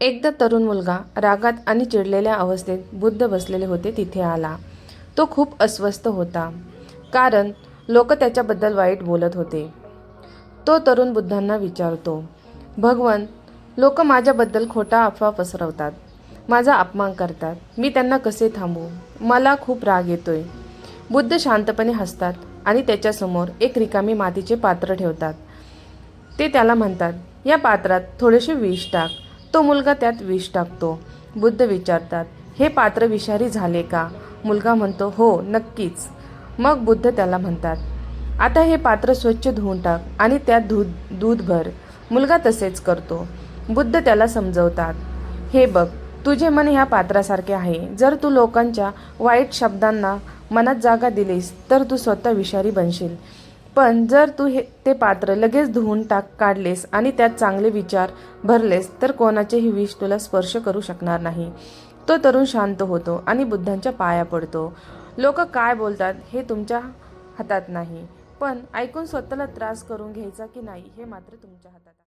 एकदा तरुण मुलगा रागात आणि चिडलेल्या अवस्थेत बुद्ध बसलेले होते तिथे आला. तो खूप अस्वस्थ होता, कारण लोक त्याच्याबद्दल वाईट बोलत होते. तो तरुण बुद्धांना विचारतो, भगवन, लोक माझ्याबद्दल खोटा अफवा पसरवतात, माझा अपमान करतात. मी त्यांना कसे थांबवू? मला खूप राग येतोय. बुद्ध शांतपणे हसतात आणि त्याच्यासमोर एक रिकामी मातीचे पात्र ठेवतात. ते त्याला म्हणतात, या पात्रात थोडेसे विष टाक. तो मुलगा त्यात विष टाकतो. बुद्ध विचारतात, हे पात्र विषारी झाले का? मुलगा म्हणतो, हो नक्कीच. मग बुद्ध त्याला म्हणतात, आता हे पात्र स्वच्छ धुवून टाक आणि त्यात दूध भर. मुलगा तसेच करतो. बुद्ध त्याला समजवतात, हे बघ, तुझे मन ह्या पात्रासारखे आहे. जर तू लोकांच्या वाईट शब्दांना मनात जागा दिलीस तर तू स्वतः विषारी बनशील. पण जर तू ते पात्र लगेच धुवून काढलेस आणि त्यात चांगले विचार भरलेस तर कोणाचेही विष तुला स्पर्श करू शकणार नाही. तो तरुण शांत होतो आणि बुद्धांच्या पाया पडतो. लोक काय बोलतात हे तुमच्या हातात नाही, पण ऐकून स्वतःला त्रास करून घ्यायचा की नाही हे मात्र तुमच्या हातात आहे.